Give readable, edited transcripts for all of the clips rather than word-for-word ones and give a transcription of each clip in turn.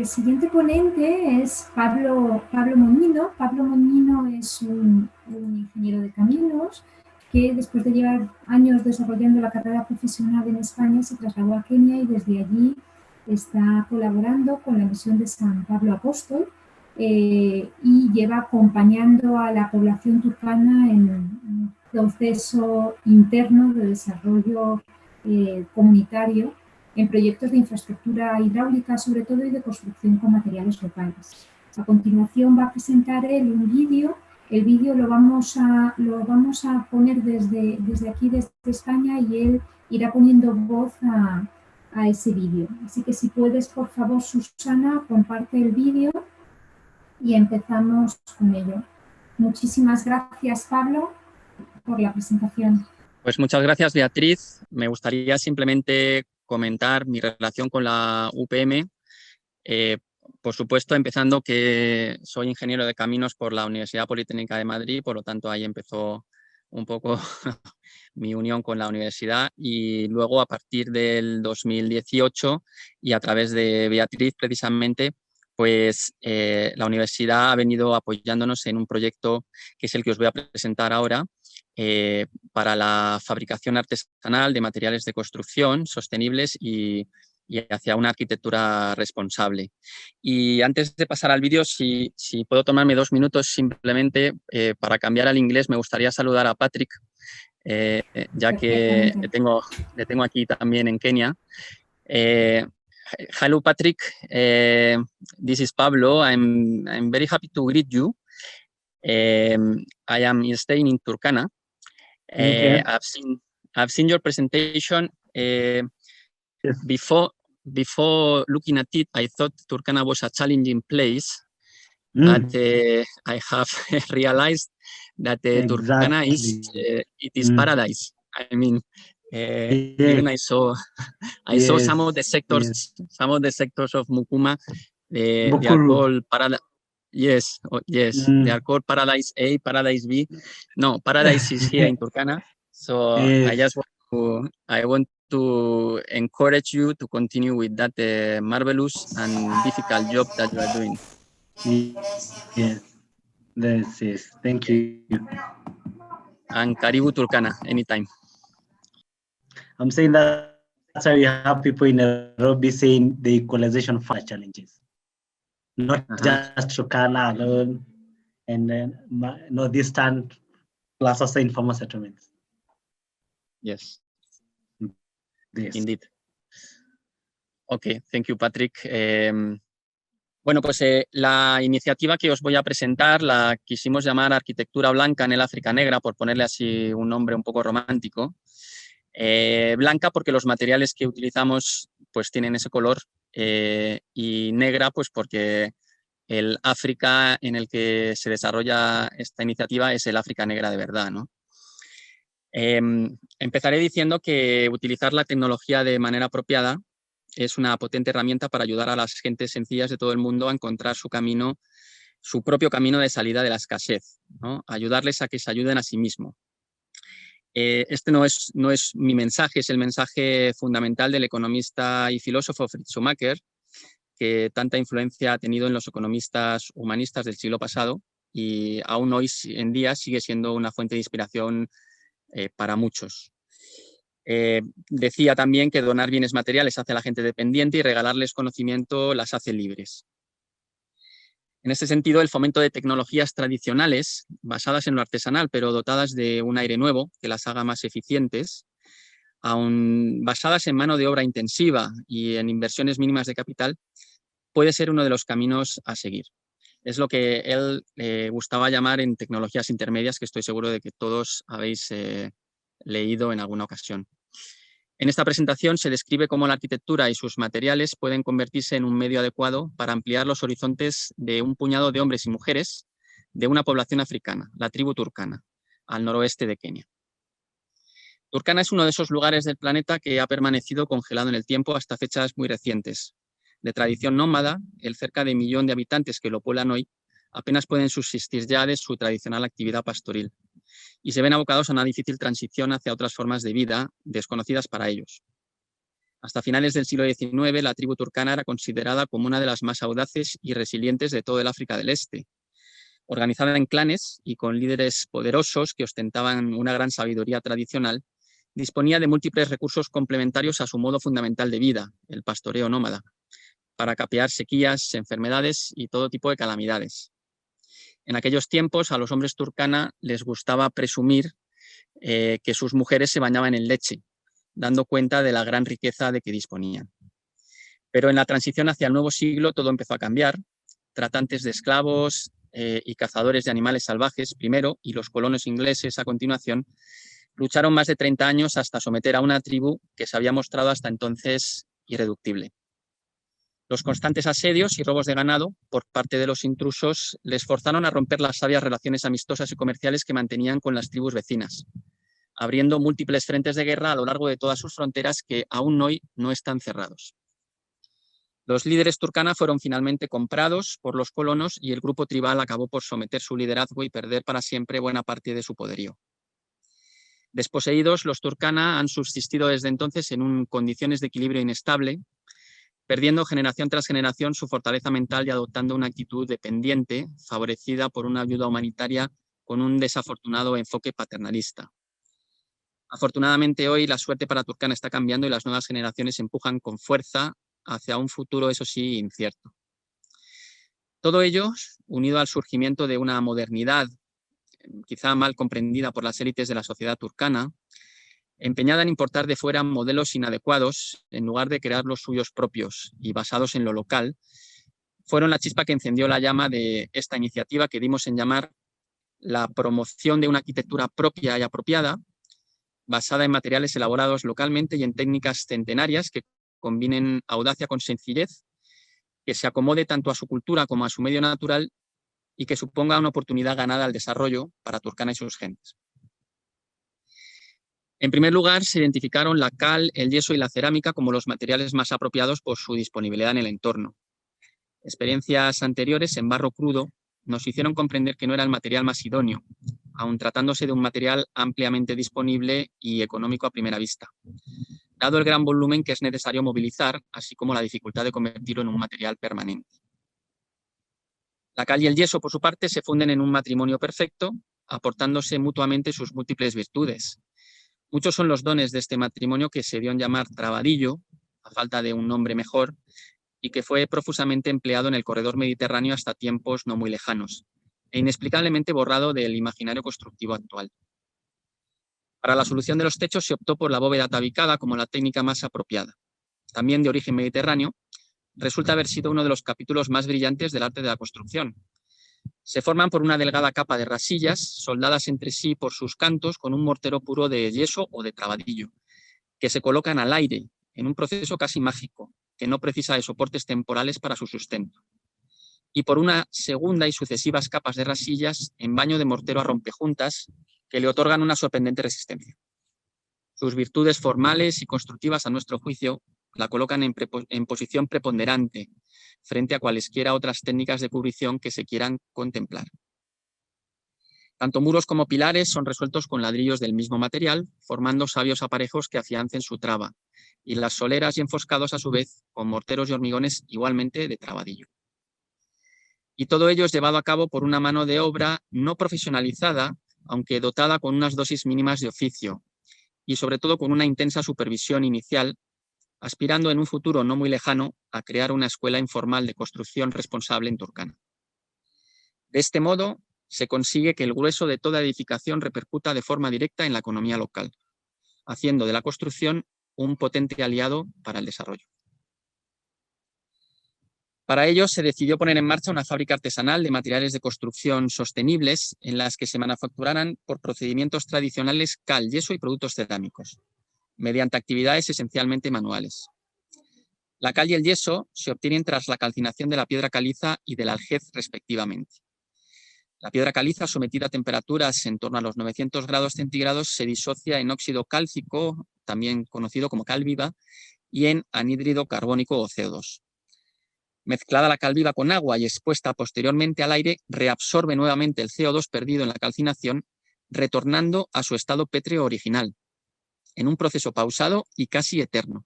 El siguiente ponente es Pablo Moñino. Pablo Moñino es un ingeniero de caminos que, después de llevar años desarrollando la carrera profesional en España, se trasladó a Kenia y desde allí está colaborando con la misión de San Pablo Apóstol y lleva acompañando a la población turcana en un proceso interno de desarrollo comunitario en proyectos de infraestructura hidráulica, sobre todo, y de construcción con materiales locales. A continuación va a presentar él un vídeo. El vídeo lo vamos a poner desde aquí, desde España, y él irá poniendo voz a ese vídeo. Así que, si puedes, por favor, Susana, comparte el vídeo y empezamos con ello. Muchísimas gracias, Pablo, por la presentación. Pues muchas gracias, Beatriz. Me gustaría simplemente comentar mi relación con la UPM. Por supuesto, empezando que soy ingeniero de caminos por la Universidad Politécnica de Madrid, por lo tanto ahí empezó un poco mi unión con la universidad, y luego a partir del 2018 y a través de Beatriz precisamente, pues la universidad ha venido apoyándonos en un proyecto que es el que os voy a presentar ahora, para la fabricación artesanal de materiales de construcción sostenibles y hacia una arquitectura responsable. Y antes de pasar al vídeo, si puedo tomarme 2 minutos simplemente para cambiar al inglés, me gustaría saludar a Patrick, ya que le tengo aquí también en Kenia. Hello, Patrick. This is Pablo. I'm very happy to greet you. I am staying in Turkana. Okay. I've seen your presentation. Yes. Before looking at it, I thought Turkana was a challenging place, but I have realized that Turkana is paradise. I mean, even I saw some of the sectors, of Mukuma, they are called paradise. Yes, they are called Paradise A, Paradise B. No, Paradise is here in Turkana. So I want to encourage you to continue with that marvelous and difficult job that you are doing. Yes. Thank you. And Karibu Turkana, anytime. I'm saying that's why we have people in Nairobi saying the equalization fund challenges. Not just Turkana alone, and then Northeastern plus also informal settlements. Yes. Indeed. Okay, thank you, Patrick. Bueno, pues la iniciativa que os voy a presentar la quisimos llamar Arquitectura Blanca en el África Negra, por ponerle así un nombre un poco romántico. Blanca porque los materiales que utilizamos pues tienen ese color, y negra pues porque el África en el que se desarrolla esta iniciativa es el África negra de verdad, ¿no? Empezaré diciendo que utilizar la tecnología de manera apropiada es una potente herramienta para ayudar a las gentes sencillas de todo el mundo a encontrar su propio camino de salida de la escasez, ¿no? Ayudarles a que se ayuden a sí mismos. Este no es mi mensaje, es el mensaje fundamental del economista y filósofo Fritz Schumacher, que tanta influencia ha tenido en los economistas humanistas del siglo pasado y aún hoy en día sigue siendo una fuente de inspiración para muchos. Decía también que donar bienes materiales hace a la gente dependiente y regalarles conocimiento las hace libres. En este sentido, el fomento de tecnologías tradicionales, basadas en lo artesanal, pero dotadas de un aire nuevo que las haga más eficientes, aun basadas en mano de obra intensiva y en inversiones mínimas de capital, puede ser uno de los caminos a seguir. Es lo que él gustaba llamar en tecnologías intermedias, que estoy seguro de que todos habéis leído en alguna ocasión. En esta presentación se describe cómo la arquitectura y sus materiales pueden convertirse en un medio adecuado para ampliar los horizontes de un puñado de hombres y mujeres de una población africana, la tribu turcana, al noroeste de Kenia. Turkana es uno de esos lugares del planeta que ha permanecido congelado en el tiempo hasta fechas muy recientes. De tradición nómada, el cerca de 1 millón de habitantes que lo pueblan hoy apenas pueden subsistir ya de su tradicional actividad pastoril y se ven abocados a una difícil transición hacia otras formas de vida desconocidas para ellos. Hasta finales del siglo XIX, la tribu turcana era considerada como una de las más audaces y resilientes de todo el África del Este. Organizada en clanes y con líderes poderosos que ostentaban una gran sabiduría tradicional, disponía de múltiples recursos complementarios a su modo fundamental de vida, el pastoreo nómada, para capear sequías, enfermedades y todo tipo de calamidades. En aquellos tiempos a los hombres turkana les gustaba presumir que sus mujeres se bañaban en leche, dando cuenta de la gran riqueza de que disponían. Pero en la transición hacia el nuevo siglo todo empezó a cambiar. Tratantes de esclavos y cazadores de animales salvajes primero y los colonos ingleses a continuación lucharon más de 30 años hasta someter a una tribu que se había mostrado hasta entonces irreductible. Los constantes asedios y robos de ganado por parte de los intrusos les forzaron a romper las sabias relaciones amistosas y comerciales que mantenían con las tribus vecinas, abriendo múltiples frentes de guerra a lo largo de todas sus fronteras que aún hoy no están cerrados. Los líderes turkana fueron finalmente comprados por los colonos y el grupo tribal acabó por someter su liderazgo y perder para siempre buena parte de su poderío. Desposeídos, los turkana han subsistido desde entonces en condiciones de equilibrio inestable, perdiendo generación tras generación su fortaleza mental y adoptando una actitud dependiente, favorecida por una ayuda humanitaria con un desafortunado enfoque paternalista. Afortunadamente hoy la suerte para Turkana está cambiando y las nuevas generaciones empujan con fuerza hacia un futuro, eso sí, incierto. Todo ello, unido al surgimiento de una modernidad quizá mal comprendida por las élites de la sociedad turkana, empeñada en importar de fuera modelos inadecuados en lugar de crear los suyos propios y basados en lo local, fueron la chispa que encendió la llama de esta iniciativa que dimos en llamar la promoción de una arquitectura propia y apropiada, basada en materiales elaborados localmente y en técnicas centenarias que combinen audacia con sencillez, que se acomode tanto a su cultura como a su medio natural y que suponga una oportunidad ganada al desarrollo para Turkana y sus gentes. En primer lugar, se identificaron la cal, el yeso y la cerámica como los materiales más apropiados por su disponibilidad en el entorno. Experiencias anteriores en barro crudo nos hicieron comprender que no era el material más idóneo, aun tratándose de un material ampliamente disponible y económico a primera vista, dado el gran volumen que es necesario movilizar, así como la dificultad de convertirlo en un material permanente. La cal y el yeso, por su parte, se funden en un matrimonio perfecto, aportándose mutuamente sus múltiples virtudes. Muchos son los dones de este matrimonio que se dio en llamar trabadillo, a falta de un nombre mejor, y que fue profusamente empleado en el corredor mediterráneo hasta tiempos no muy lejanos, e inexplicablemente borrado del imaginario constructivo actual. Para la solución de los techos se optó por la bóveda tabicada como la técnica más apropiada. También de origen mediterráneo, resulta haber sido uno de los capítulos más brillantes del arte de la construcción. Se forman por una delgada capa de rasillas, soldadas entre sí por sus cantos con un mortero puro de yeso o de trabadillo, que se colocan al aire, en un proceso casi mágico, que no precisa de soportes temporales para su sustento. Y por una segunda y sucesivas capas de rasillas en baño de mortero a rompejuntas, que le otorgan una sorprendente resistencia. Sus virtudes formales y constructivas, a nuestro juicio, la colocan en posición preponderante frente a cualesquiera otras técnicas de cubrición que se quieran contemplar. Tanto muros como pilares son resueltos con ladrillos del mismo material, formando sabios aparejos que afiancen su traba, y las soleras y enfoscados a su vez con morteros y hormigones igualmente de trabadillo. Y todo ello es llevado a cabo por una mano de obra no profesionalizada, aunque dotada con unas dosis mínimas de oficio, y sobre todo con una intensa supervisión inicial, aspirando en un futuro no muy lejano a crear una escuela informal de construcción responsable en Turkana. De este modo, se consigue que el grueso de toda edificación repercuta de forma directa en la economía local, haciendo de la construcción un potente aliado para el desarrollo. Para ello, se decidió poner en marcha una fábrica artesanal de materiales de construcción sostenibles en las que se manufacturaran por procedimientos tradicionales cal, yeso y productos cerámicos, mediante actividades esencialmente manuales. La cal y el yeso se obtienen tras la calcinación de la piedra caliza y del aljez respectivamente. La piedra caliza, sometida a temperaturas en torno a los 900 grados centígrados, se disocia en óxido cálcico, también conocido como cal viva, y en anhídrido carbónico o CO2. Mezclada la cal viva con agua y expuesta posteriormente al aire, reabsorbe nuevamente el CO2 perdido en la calcinación, retornando a su estado pétreo original, en un proceso pausado y casi eterno.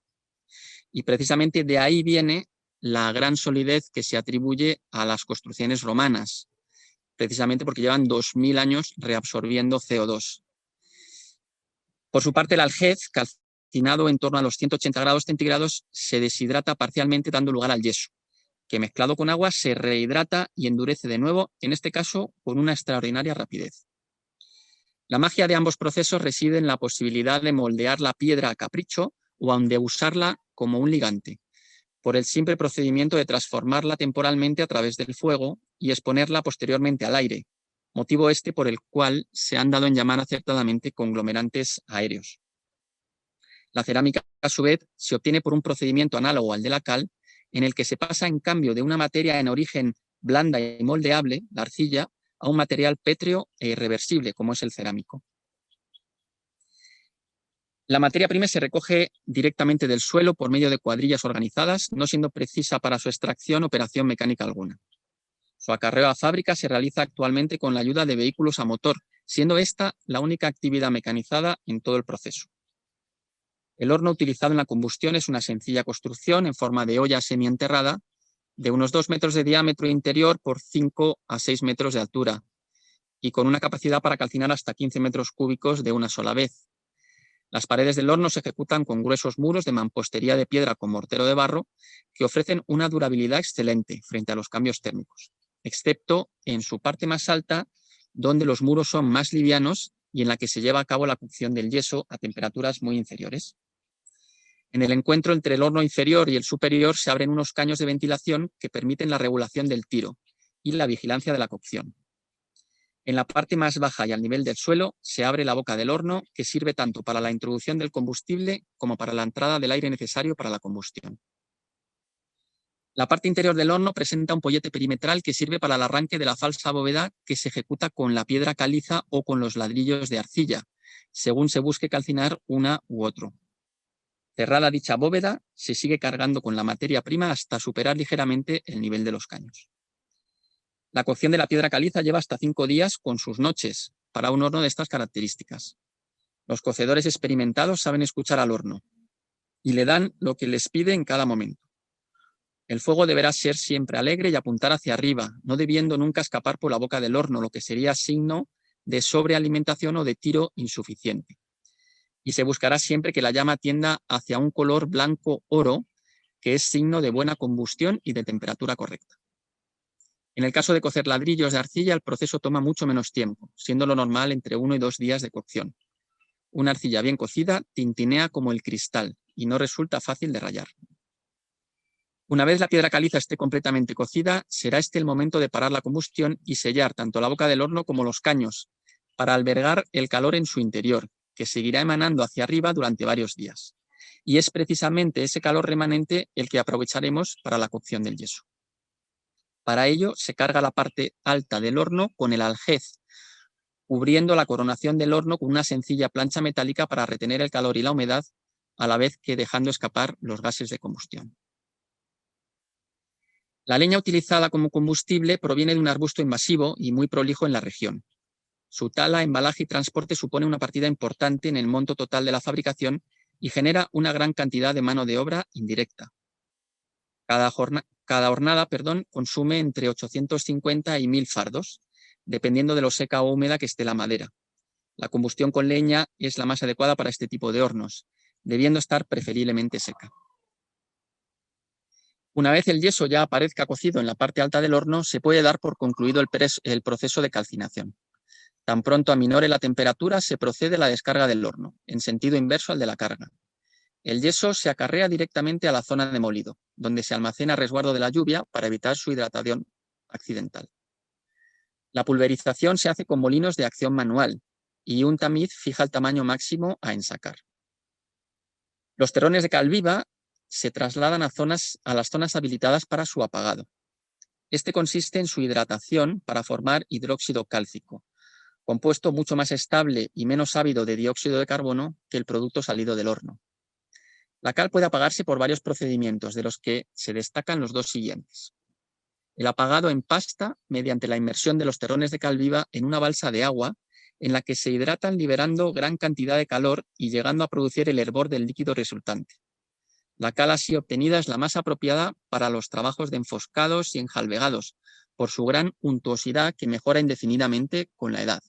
Y precisamente de ahí viene la gran solidez que se atribuye a las construcciones romanas, precisamente porque llevan 2000 años reabsorbiendo CO2. Por su parte, el aljez, calcinado en torno a los 180 grados centígrados, se deshidrata parcialmente, dando lugar al yeso, que mezclado con agua se rehidrata y endurece de nuevo, en este caso con una extraordinaria rapidez. La magia de ambos procesos reside en la posibilidad de moldear la piedra a capricho o aun de usarla como un ligante, por el simple procedimiento de transformarla temporalmente a través del fuego y exponerla posteriormente al aire, motivo este por el cual se han dado en llamar acertadamente conglomerantes aéreos. La cerámica, a su vez, se obtiene por un procedimiento análogo al de la cal, en el que se pasa en cambio de una materia en origen blanda y moldeable, la arcilla, a un material pétreo e irreversible, como es el cerámico. La materia prima se recoge directamente del suelo por medio de cuadrillas organizadas, no siendo precisa para su extracción operación mecánica alguna. Su acarreo a fábrica se realiza actualmente con la ayuda de vehículos a motor, siendo esta la única actividad mecanizada en todo el proceso. El horno utilizado en la combustión es una sencilla construcción en forma de olla semienterrada de unos 2 metros de diámetro interior por 5 a 6 metros de altura y con una capacidad para calcinar hasta 15 metros cúbicos de una sola vez. Las paredes del horno se ejecutan con gruesos muros de mampostería de piedra con mortero de barro que ofrecen una durabilidad excelente frente a los cambios térmicos, excepto en su parte más alta, donde los muros son más livianos y en la que se lleva a cabo la cocción del yeso a temperaturas muy inferiores. En el encuentro entre el horno inferior y el superior se abren unos caños de ventilación que permiten la regulación del tiro y la vigilancia de la cocción. En la parte más baja y al nivel del suelo se abre la boca del horno, que sirve tanto para la introducción del combustible como para la entrada del aire necesario para la combustión. La parte interior del horno presenta un pollete perimetral que sirve para el arranque de la falsa bóveda, que se ejecuta con la piedra caliza o con los ladrillos de arcilla, según se busque calcinar una u otro. Cerrada dicha bóveda, se sigue cargando con la materia prima hasta superar ligeramente el nivel de los caños. La cocción de la piedra caliza lleva hasta 5 días con sus noches para un horno de estas características. Los cocedores experimentados saben escuchar al horno y le dan lo que les pide en cada momento. El fuego deberá ser siempre alegre y apuntar hacia arriba, no debiendo nunca escapar por la boca del horno, lo que sería signo de sobrealimentación o de tiro insuficiente. Y se buscará siempre que la llama tienda hacia un color blanco-oro, que es signo de buena combustión y de temperatura correcta. En el caso de cocer ladrillos de arcilla, el proceso toma mucho menos tiempo, siendo lo normal entre 1 y 2 días de cocción. Una arcilla bien cocida tintinea como el cristal y no resulta fácil de rayar. Una vez la piedra caliza esté completamente cocida, será este el momento de parar la combustión y sellar tanto la boca del horno como los caños, para albergar el calor en su interior, que seguirá emanando hacia arriba durante varios días. Y es precisamente ese calor remanente el que aprovecharemos para la cocción del yeso. Para ello se carga la parte alta del horno con el aljez, cubriendo la coronación del horno con una sencilla plancha metálica para retener el calor y la humedad, a la vez que dejando escapar los gases de combustión. La leña utilizada como combustible proviene de un arbusto invasivo y muy prolijo en la región. Su tala, embalaje y transporte supone una partida importante en el monto total de la fabricación y genera una gran cantidad de mano de obra indirecta. Cada hornada consume entre 850 y 1000 fardos, dependiendo de lo seca o húmeda que esté la madera. La combustión con leña es la más adecuada para este tipo de hornos, debiendo estar preferiblemente seca. Una vez el yeso ya aparezca cocido en la parte alta del horno, se puede dar por concluido el proceso de calcinación. Tan pronto aminore la temperatura, se procede a la descarga del horno, en sentido inverso al de la carga. El yeso se acarrea directamente a la zona de molido, donde se almacena a resguardo de la lluvia para evitar su hidratación accidental. La pulverización se hace con molinos de acción manual y un tamiz fija el tamaño máximo a ensacar. Los terrones de cal viva se trasladan a las zonas habilitadas para su apagado. Este consiste en su hidratación para formar hidróxido cálcico, compuesto mucho más estable y menos ávido de dióxido de carbono que el producto salido del horno. La cal puede apagarse por varios procedimientos, de los que se destacan los 2 siguientes. El apagado en pasta mediante la inmersión de los terrones de cal viva en una balsa de agua en la que se hidratan liberando gran cantidad de calor y llegando a producir el hervor del líquido resultante. La cal así obtenida es la más apropiada para los trabajos de enfoscados y enjalbegados, por su gran untuosidad que mejora indefinidamente con la edad.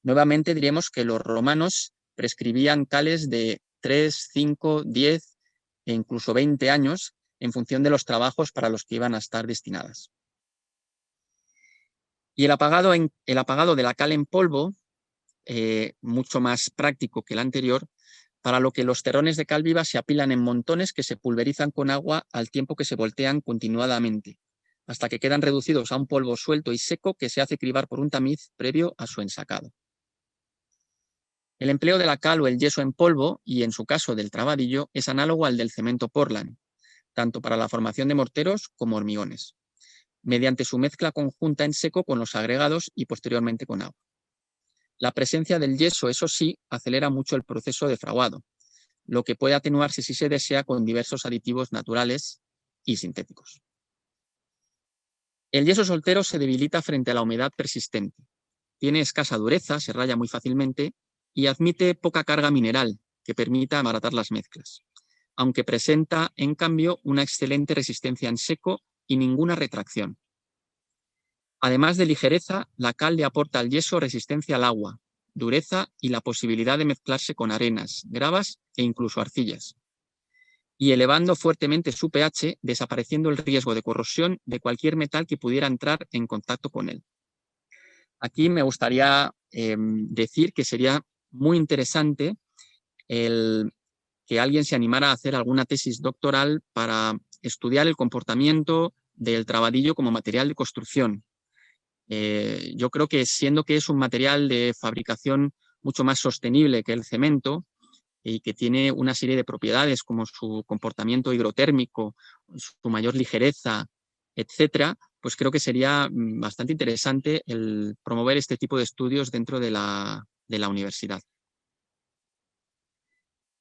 Nuevamente diremos que los romanos prescribían cales de 3, 5, 10 e incluso 20 años en función de los trabajos para los que iban a estar destinadas. Y el apagado de la cal en polvo, mucho más práctico que el anterior, para lo que los terrones de cal viva se apilan en montones que se pulverizan con agua al tiempo que se voltean continuadamente, hasta que quedan reducidos a un polvo suelto y seco que se hace cribar por un tamiz previo a su ensacado. El empleo de la cal o el yeso en polvo, y en su caso del trabadillo, es análogo al del cemento Portland, tanto para la formación de morteros como hormigones, mediante su mezcla conjunta en seco con los agregados y posteriormente con agua. La presencia del yeso, eso sí, acelera mucho el proceso de fraguado, lo que puede atenuarse si se desea con diversos aditivos naturales y sintéticos. El yeso soltero se debilita frente a la humedad persistente. Tiene escasa dureza, se raya muy fácilmente y admite poca carga mineral que permita abaratar las mezclas, aunque presenta, en cambio, una excelente resistencia en seco y ninguna retracción. Además de ligereza, la cal le aporta al yeso resistencia al agua, dureza y la posibilidad de mezclarse con arenas, gravas e incluso arcillas, y elevando fuertemente su pH, desapareciendo el riesgo de corrosión de cualquier metal que pudiera entrar en contacto con él. Aquí me gustaría decir que sería muy interesante que alguien se animara a hacer alguna tesis doctoral para estudiar el comportamiento del trabadillo como material de construcción. Yo creo que siendo que es un material de fabricación mucho más sostenible que el cemento y que tiene una serie de propiedades como su comportamiento higrotérmico, su mayor ligereza, etcétera, pues creo que sería bastante interesante el promover este tipo de estudios dentro de la universidad.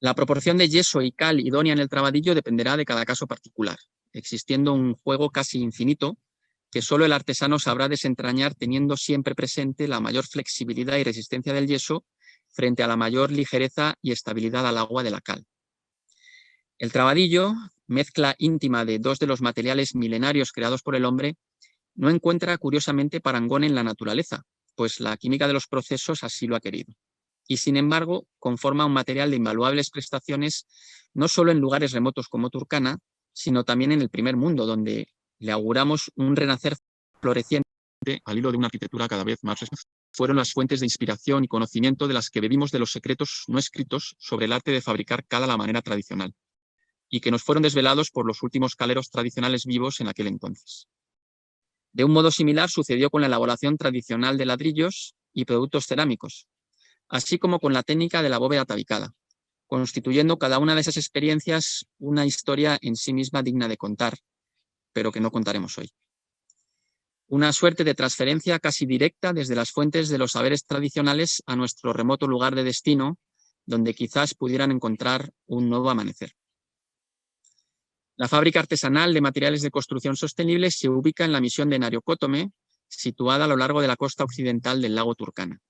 La proporción de yeso y cal idónea en el trabadillo dependerá de cada caso particular, existiendo un juego casi infinito que solo el artesano sabrá desentrañar teniendo siempre presente la mayor flexibilidad y resistencia del yeso frente a la mayor ligereza y estabilidad al agua de la cal. El trabadillo, mezcla íntima de dos de los materiales milenarios creados por el hombre, no encuentra curiosamente parangón en la naturaleza, pues la química de los procesos así lo ha querido. Y sin embargo, conforma un material de invaluables prestaciones no solo en lugares remotos como Turkana, sino también en el primer mundo, donde le auguramos un renacer floreciente al hilo de una arquitectura cada vez más respetada. Fueron las fuentes de inspiración y conocimiento de las que bebimos de los secretos no escritos sobre el arte de fabricar cal a la manera tradicional, y que nos fueron desvelados por los últimos caleros tradicionales vivos en aquel entonces. De un modo similar sucedió con la elaboración tradicional de ladrillos y productos cerámicos, así como con la técnica de la bóveda tabicada, constituyendo cada una de esas experiencias una historia en sí misma digna de contar, pero que no contaremos hoy. Una suerte de transferencia casi directa desde las fuentes de los saberes tradicionales a nuestro remoto lugar de destino, donde quizás pudieran encontrar un nuevo amanecer. La fábrica artesanal de materiales de construcción sostenible se ubica en la misión de Nariokotome, situada a lo largo de la costa occidental del lago Turkana.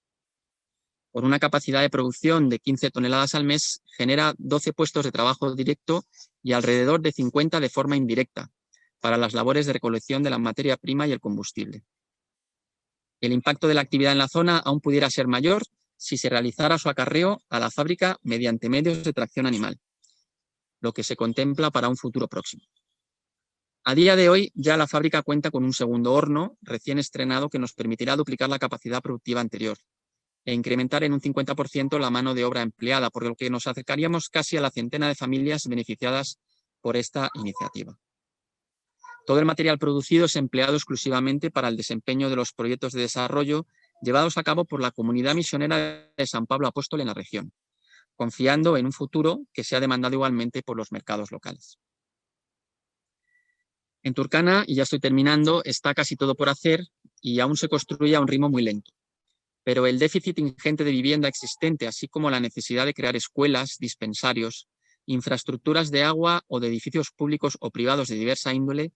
Con una capacidad de producción de 15 toneladas al mes, genera 12 puestos de trabajo directo y alrededor de 50 de forma indirecta, para las labores de recolección de la materia prima y el combustible. El impacto de la actividad en la zona aún pudiera ser mayor si se realizara su acarreo a la fábrica mediante medios de tracción animal, lo que se contempla para un futuro próximo. A día de hoy, ya la fábrica cuenta con un segundo horno recién estrenado que nos permitirá duplicar la capacidad productiva anterior e incrementar en un 50% la mano de obra empleada, por lo que nos acercaríamos casi a la centena de familias beneficiadas por esta iniciativa. Todo el material producido es empleado exclusivamente para el desempeño de los proyectos de desarrollo llevados a cabo por la comunidad misionera de San Pablo Apóstol en la región, confiando en un futuro que sea demandado igualmente por los mercados locales. En Turkana, y ya estoy terminando, está casi todo por hacer y aún se construye a un ritmo muy lento. Pero el déficit ingente de vivienda existente, así como la necesidad de crear escuelas, dispensarios, infraestructuras de agua o de edificios públicos o privados de diversa índole,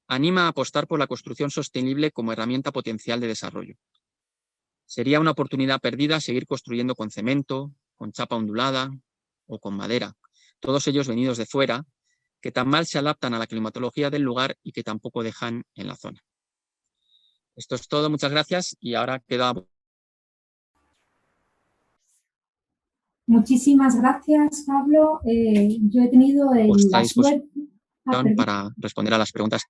anima a apostar por la construcción sostenible como herramienta potencial de desarrollo. Sería una oportunidad perdida seguir construyendo con cemento, con chapa ondulada o con madera. todos ellos venidos de fuera, que tan mal se adaptan a la climatología del lugar y que tampoco dejan en la zona. Esto es todo, muchas gracias y ahora queda... Muchísimas gracias, Pablo. Yo he tenido vuestra la disposición suerte... para responder a las preguntas.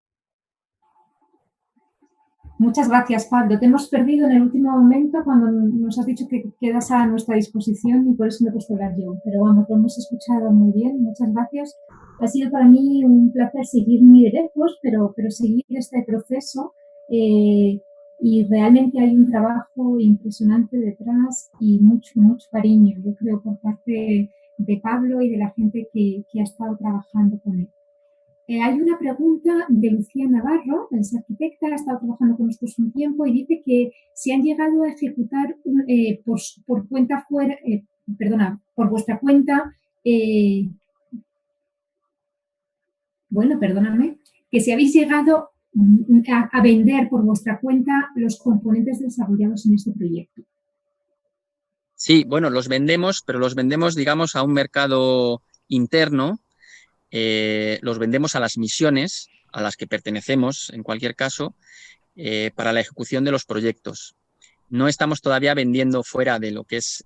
Muchas gracias, Pablo. Te hemos perdido en el último momento cuando nos has dicho que quedas a nuestra disposición y por eso me he puesto a hablar yo. Pero vamos, lo hemos escuchado muy bien. Muchas gracias. Ha sido para mí un placer seguir muy de lejos, pero seguir este proceso. Y realmente hay un trabajo impresionante detrás y mucho, mucho cariño, yo creo, por parte de Pablo y de la gente que ha estado trabajando con él. Hay una pregunta de Lucía Navarro, es arquitecta, ha estado trabajando con nosotros un tiempo y dice que si han llegado a ejecutar por cuenta fuera, por vuestra cuenta, bueno, perdóname, que si habéis llegado a vender por vuestra cuenta los componentes desarrollados en este proyecto. Sí, bueno, los vendemos, pero los vendemos, digamos, a un mercado interno. Los vendemos a las misiones a las que pertenecemos, en cualquier caso, para la ejecución de los proyectos. No estamos todavía vendiendo fuera de lo que es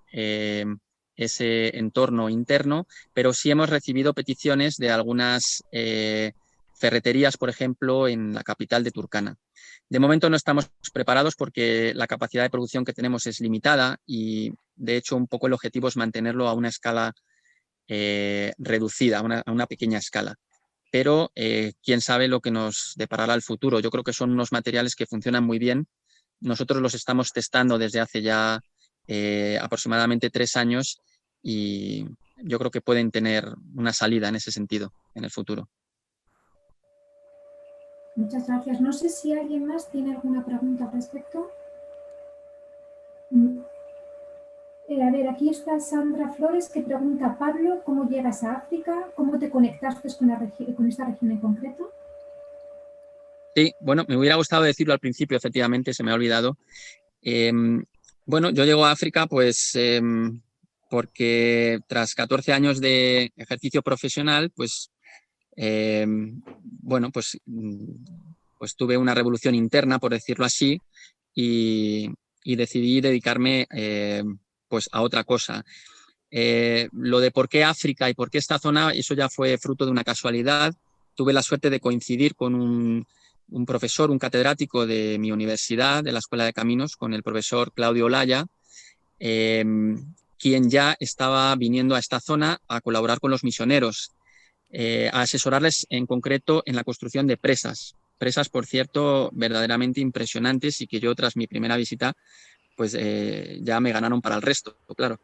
ese entorno interno, pero sí hemos recibido peticiones de algunas ferreterías, por ejemplo, en la capital de Turkana. De momento no estamos preparados porque la capacidad de producción que tenemos es limitada y, de hecho, un poco el objetivo es mantenerlo a una escala reducida, a una pequeña escala. Pero quién sabe lo que nos deparará el futuro. Yo creo que son unos materiales que funcionan muy bien. Nosotros los estamos testando desde hace ya aproximadamente 3 años y yo creo que pueden tener una salida en ese sentido en el futuro. Muchas gracias. No sé si alguien más tiene alguna pregunta al respecto. A ver, aquí está Sandra Flores que pregunta, Pablo, ¿cómo llegas a África? ¿Cómo te conectaste con esta región en concreto? Sí, bueno, me hubiera gustado decirlo al principio, efectivamente, se me ha olvidado. Bueno, yo llego a África pues porque tras 14 años de ejercicio profesional, pues bueno, pues tuve una revolución interna, por decirlo así, y decidí dedicarme pues a otra cosa. Lo de por qué África y por qué esta zona, eso ya fue fruto de una casualidad. Tuve la suerte de coincidir con un profesor, un catedrático de mi universidad, de la Escuela de Caminos, con el profesor Claudio Olaya, quien ya estaba viniendo a esta zona a colaborar con los misioneros, a asesorarles en concreto en la construcción de presas. Presas, por cierto, verdaderamente impresionantes y que yo tras mi primera visita pues ya me ganaron para el resto, claro.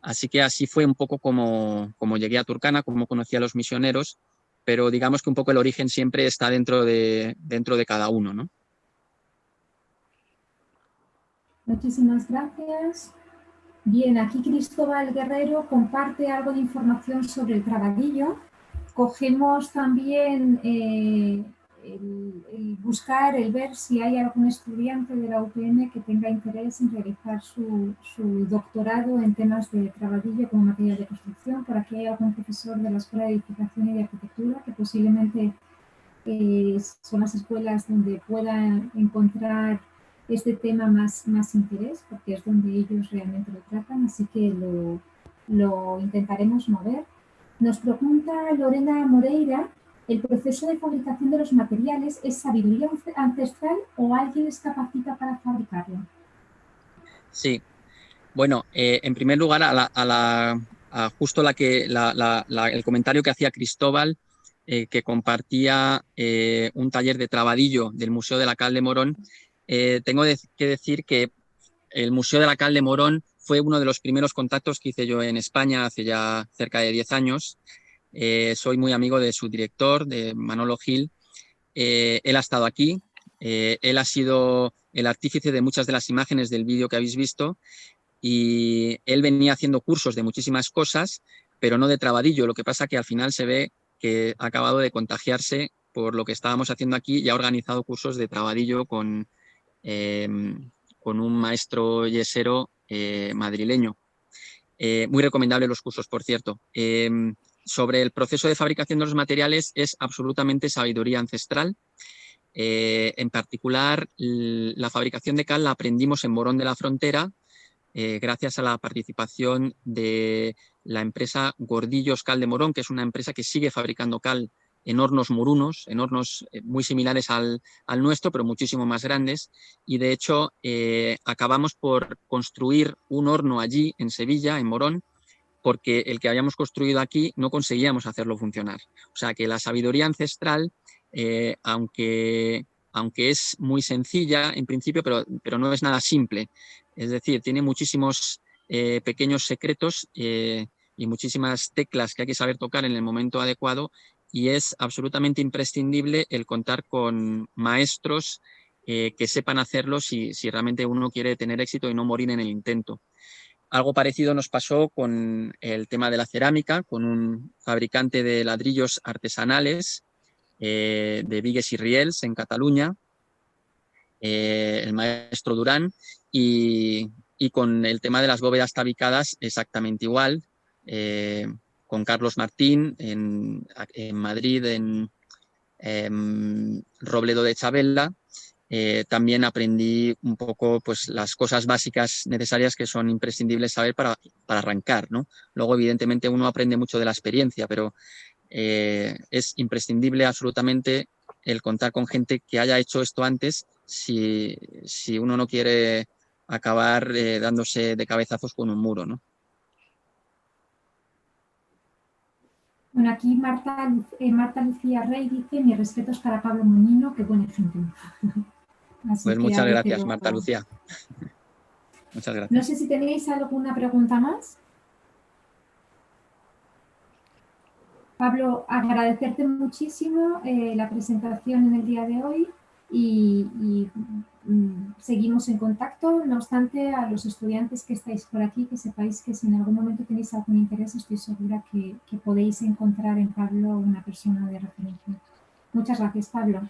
Así que así fue un poco como llegué a Turkana, como conocí a los misioneros, pero digamos que un poco el origen siempre está dentro de cada uno, ¿no? Muchísimas gracias. Bien, aquí Cristóbal Guerrero comparte algo de información sobre el trabadillo. Cogemos también el buscar, el ver si hay algún estudiante de la UPM que tenga interés en realizar su doctorado en temas de trabadillo como material de construcción. Por aquí hay algún profesor de la Escuela de Edificación y de Arquitectura que posiblemente son las escuelas donde puedan encontrar este tema más interés, porque es donde ellos realmente lo tratan, así que lo intentaremos mover. Nos pregunta Lorena Moreira, ¿el proceso de fabricación de los materiales es sabiduría ancestral o alguien les capacita para fabricarlo? Sí, bueno, en primer lugar, justo el comentario que hacía Cristóbal, que compartía un taller de trabadillo del Museo de la Cal de Morón, tengo que decir que el Museo de la Cal de Morón fue uno de los primeros contactos que hice yo en España hace ya cerca de 10 años. Soy muy amigo de su director, de Manolo Gil. Él ha estado aquí. Él ha sido el artífice de muchas de las imágenes del vídeo que habéis visto y él venía haciendo cursos de muchísimas cosas, pero no de trabadillo. Lo que pasa que al final se ve que ha acabado de contagiarse por lo que estábamos haciendo aquí y ha organizado cursos de trabadillo con un maestro yesero madrileño. Muy recomendable los cursos, por cierto. sobre el proceso de fabricación de los materiales es absolutamente sabiduría ancestral. En particular, la fabricación de cal la aprendimos en Morón de la Frontera, gracias a la participación de la empresa Gordillos Cal de Morón, que es una empresa que sigue fabricando cal en hornos morunos, en hornos muy similares al nuestro, pero muchísimo más grandes. Y de hecho, acabamos por construir un horno allí, en Sevilla, en Morón, porque el que habíamos construido aquí no conseguíamos hacerlo funcionar. O sea que la sabiduría ancestral, aunque es muy sencilla en principio, pero no es nada simple. Es decir, tiene muchísimos pequeños secretos y muchísimas teclas que hay que saber tocar en el momento adecuado, y es absolutamente imprescindible el contar con maestros que sepan hacerlo si realmente uno quiere tener éxito y no morir en el intento. Algo parecido nos pasó con el tema de la cerámica, con un fabricante de ladrillos artesanales de Bigues y Riells en Cataluña, el maestro Durán, y con el tema de las bóvedas tabicadas exactamente igual, con Carlos Martín en Madrid, en Robledo de Chabela. También aprendí un poco pues, las cosas básicas necesarias que son imprescindibles saber para arrancar, ¿no? Luego, evidentemente, uno aprende mucho de la experiencia, pero es imprescindible absolutamente el contar con gente que haya hecho esto antes si uno no quiere acabar dándose de cabezazos con un muro, ¿no? Bueno, aquí Marta Lucía Rey dice: mis respetos para Pablo Moñino, qué buen ejemplo. Así Pues que muchas ahí gracias, quedó. Marta Lucía. Muchas gracias. No sé si tenéis alguna pregunta más. Pablo, agradecerte muchísimo la presentación en el día de hoy y seguimos en contacto. No obstante, a los estudiantes que estáis por aquí, que sepáis que si en algún momento tenéis algún interés, estoy segura que podéis encontrar en Pablo una persona de referencia. Muchas gracias, Pablo.